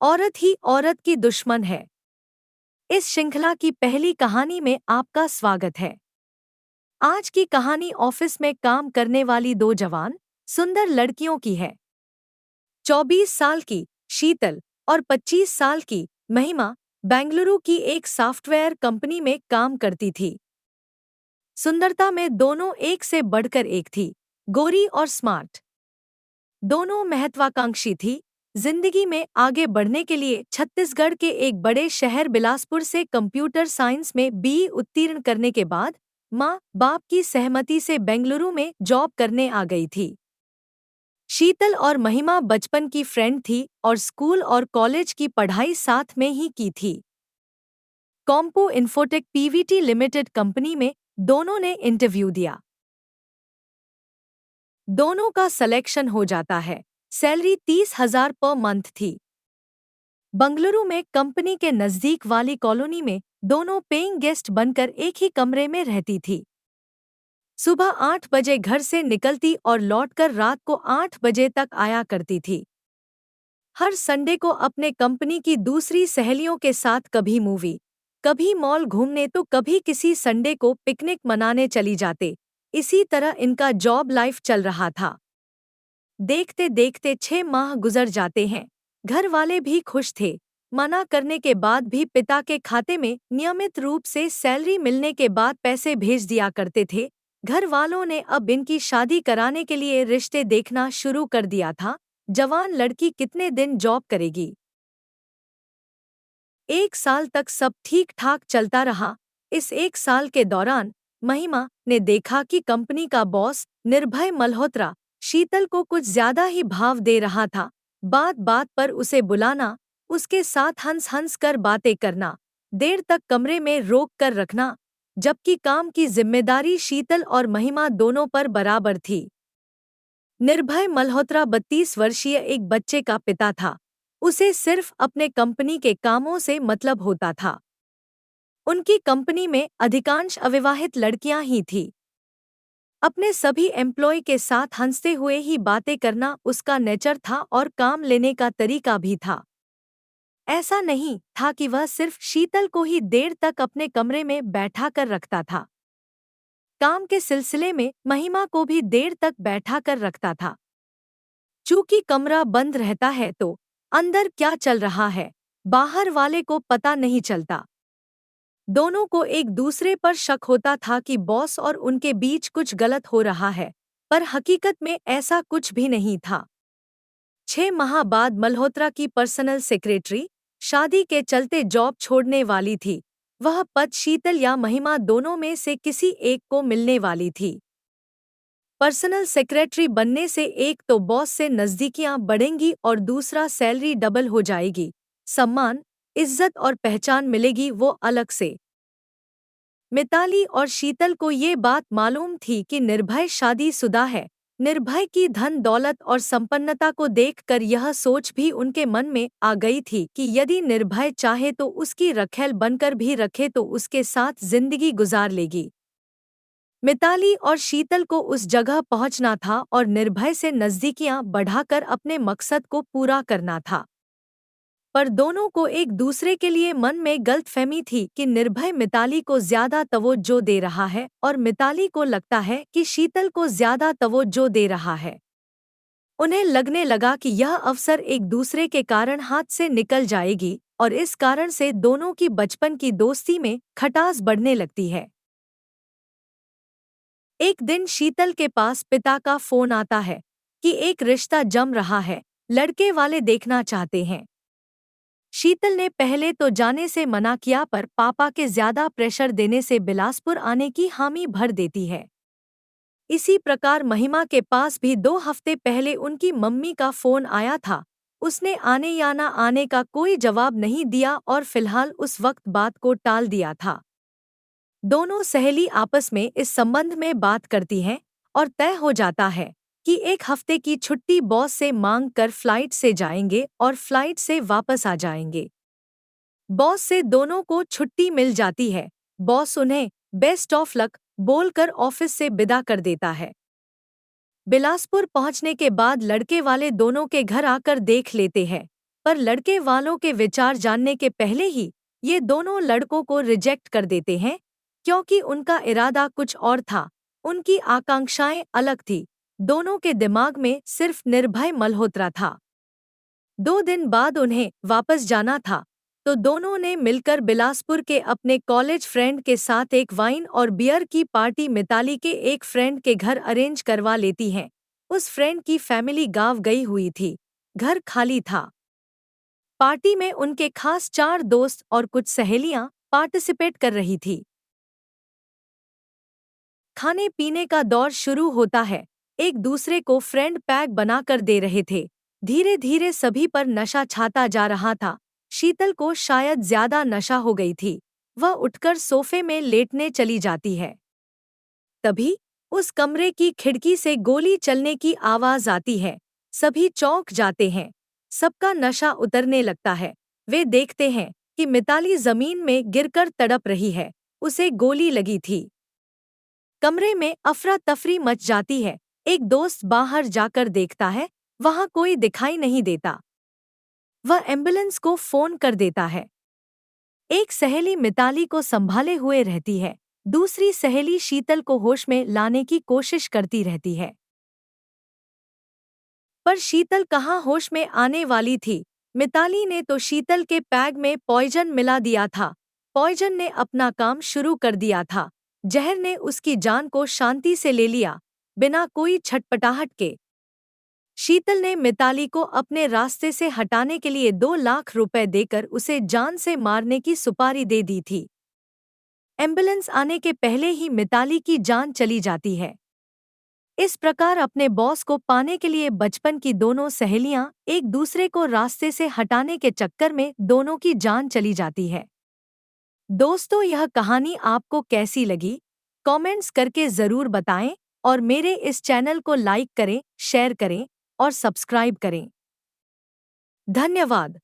औरत ही औरत की दुश्मन है। इस श्रृंखला की पहली कहानी में आपका स्वागत है। आज की कहानी ऑफिस में काम करने वाली दो जवान, सुंदर लड़कियों की है। 24 साल की शीतल और 25 साल की महिमा बेंगलुरु की एक सॉफ्टवेयर कंपनी में काम करती थी। सुंदरता में दोनों एक से बढ़कर एक थी, गोरी और स्मार्ट। दोनों महत्वाकांक्षी थी। जिंदगी में आगे बढ़ने के लिए छत्तीसगढ़ के एक बड़े शहर बिलासपुर से कंप्यूटर साइंस में बीई उत्तीर्ण करने के बाद माँ बाप की सहमति से बेंगलुरु में जॉब करने आ गई थी। शीतल और महिमा बचपन की फ्रेंड थी और स्कूल और कॉलेज की पढ़ाई साथ में ही की थी। Compo infotech Pvt limited company में दोनों ने इंटरव्यू दिया। दोनों का सिलेक्शन हो जाता है। सैलरी 30,000 पर मंथ थी। बंगलुरु में कंपनी के नजदीक वाली कॉलोनी में दोनों पेइंग गेस्ट बनकर एक ही कमरे में रहती थी। सुबह 8 बजे घर से निकलती और लौटकर रात को 8 बजे तक आया करती थी। हर संडे को अपने कंपनी की दूसरी सहेलियों के साथ कभी मूवी, कभी मॉल घूमने तो कभी किसी संडे को पिकनिक मनाने चली जाते। इसी तरह इनका जॉब लाइफ चल रहा था। देखते देखते 6 माह गुजर जाते हैं। घर वाले भी खुश थे। मना करने के बाद भी पिता के खाते में नियमित रूप से सैलरी मिलने के बाद पैसे भेज दिया करते थे। घर वालों ने अब इनकी शादी कराने के लिए रिश्ते देखना शुरू कर दिया था। जवान लड़की कितने दिन जॉब करेगी? 1 साल तक सब ठीक ठाक चलता रहा। इस 1 साल के दौरान महिमा ने देखा कि कंपनी का बॉस निर्भय मल्होत्रा शीतल को कुछ ज्यादा ही भाव दे रहा था। बात बात पर उसे बुलाना, उसके साथ हंस हंस कर बातें करना, देर तक कमरे में रोक कर रखना, जबकि काम की जिम्मेदारी शीतल और महिमा दोनों पर बराबर थी। निर्भय मल्होत्रा 32 वर्षीय एक बच्चे का पिता था। उसे सिर्फ अपने कंपनी के कामों से मतलब होता था। उनकी कंपनी में अधिकांश अविवाहित लड़कियां ही थीं। अपने सभी एम्प्लॉय के साथ हंसते हुए ही बातें करना उसका नेचर था और काम लेने का तरीका भी था। ऐसा नहीं था कि वह सिर्फ शीतल को ही देर तक अपने कमरे में बैठा कर रखता था। काम के सिलसिले में महिमा को भी देर तक बैठा कर रखता था। चूंकि कमरा बंद रहता है तो अंदर क्या चल रहा है, बाहर वाले को पता नहीं चलता। दोनों को एक दूसरे पर शक होता था कि बॉस और उनके बीच कुछ गलत हो रहा है, पर हकीकत में ऐसा कुछ भी नहीं था। 6 माह बाद मल्होत्रा की पर्सनल सेक्रेटरी शादी के चलते जॉब छोड़ने वाली थी। वह पद शीतल या महिमा दोनों में से किसी एक को मिलने वाली थी। पर्सनल सेक्रेटरी बनने से एक तो बॉस से नजदीकियां बढ़ेंगी और दूसरा सैलरी डबल हो जाएगी। सम्मान, इज्जत और पहचान मिलेगी वो अलग से। मिताली और शीतल को ये बात मालूम थी कि निर्भय शादीशुदा है। निर्भय की धन दौलत और संपन्नता को देखकर यह सोच भी उनके मन में आ गई थी कि यदि निर्भय चाहे तो उसकी रखैल बनकर भी रखे तो उसके साथ जिंदगी गुजार लेगी। मिताली और शीतल को उस जगह पहुंचना था और निर्भय से नजदीकियां बढ़ाकर अपने मकसद को पूरा करना था। पर दोनों को एक दूसरे के लिए मन में गलतफहमी थी कि निर्भय मिताली को ज्यादा तवज्जो दे रहा है और मिताली को लगता है कि शीतल को ज्यादा तवज्जो दे रहा है। उन्हें लगने लगा कि यह अवसर एक दूसरे के कारण हाथ से निकल जाएगी और इस कारण से दोनों की बचपन की दोस्ती में खटास बढ़ने लगती है। एक दिन शीतल के पास पिता का फोन आता है कि एक रिश्ता जम रहा है, लड़के वाले देखना चाहते हैं। शीतल ने पहले तो जाने से मना किया पर पापा के ज्यादा प्रेशर देने से बिलासपुर आने की हामी भर देती है। इसी प्रकार महिमा के पास भी 2 हफ्ते पहले उनकी मम्मी का फोन आया था। उसने आने या ना आने का कोई जवाब नहीं दिया और फिलहाल उस वक्त बात को टाल दिया था। दोनों सहेली आपस में इस संबंध में बात करती हैं और तय हो जाता है कि 1 हफ्ते की छुट्टी बॉस से मांग कर फ्लाइट से जाएंगे और फ्लाइट से वापस आ जाएंगे। बॉस से दोनों को छुट्टी मिल जाती है। बॉस उन्हें बेस्ट ऑफ लक बोलकर ऑफिस से विदा कर देता है। बिलासपुर पहुंचने के बाद लड़के वाले दोनों के घर आकर देख लेते हैं, पर लड़के वालों के विचार जानने के पहले ही ये दोनों लड़कों को रिजेक्ट कर देते हैं, क्योंकि उनका इरादा कुछ और था, उनकी आकांक्षाएं अलग थी। दोनों के दिमाग में सिर्फ निर्भय मल्होत्रा था। 2 दिन बाद उन्हें वापस जाना था, तो दोनों ने मिलकर बिलासपुर के अपने कॉलेज फ्रेंड के साथ एक वाइन और बियर की पार्टी मिताली के एक फ्रेंड के घर अरेंज करवा लेती हैं। उस फ्रेंड की फैमिली गांव गई हुई थी, घर खाली था। पार्टी में उनके खास 4 दोस्त और कुछ सहेलियां पार्टिसिपेट कर रही थी। खाने पीने का दौर शुरू होता है। एक दूसरे को फ्रेंड पैक बनाकर दे रहे थे। धीरे धीरे सभी पर नशा छाता जा रहा था। शीतल को शायद ज्यादा नशा हो गई थी। वह उठकर सोफे में लेटने चली जाती है। तभी उस कमरे की खिड़की से गोली चलने की आवाज आती है। सभी चौंक जाते हैं। सबका नशा उतरने लगता है। वे देखते हैं कि मिताली जमीन में गिरकर तड़प रही है। उसे गोली लगी थी। कमरे में अफरा तफरी मच जाती है। एक दोस्त बाहर जाकर देखता है, वहां कोई दिखाई नहीं देता। वह एम्बुलेंस को फोन कर देता है। एक सहेली मिताली को संभाले हुए रहती है। दूसरी सहेली शीतल को होश में लाने की कोशिश करती रहती है, पर शीतल कहाँ होश में आने वाली थी। मिताली ने तो शीतल के पैग में पॉइजन मिला दिया था। पॉइजन ने अपना काम शुरू कर दिया था। जहर ने उसकी जान को शांति से ले लिया, बिना कोई छटपटाहट के। शीतल ने मिताली को अपने रास्ते से हटाने के लिए 2 लाख रुपए देकर उसे जान से मारने की सुपारी दे दी थी। एम्बुलेंस आने के पहले ही मिताली की जान चली जाती है। इस प्रकार अपने बॉस को पाने के लिए बचपन की दोनों सहेलियां एक दूसरे को रास्ते से हटाने के चक्कर में दोनों की जान चली जाती है। दोस्तों, यह कहानी आपको कैसी लगी? कमेंट्स करके ज़रूर बताएं और मेरे इस चैनल को लाइक करें, शेयर करें और सब्सक्राइब करें। धन्यवाद।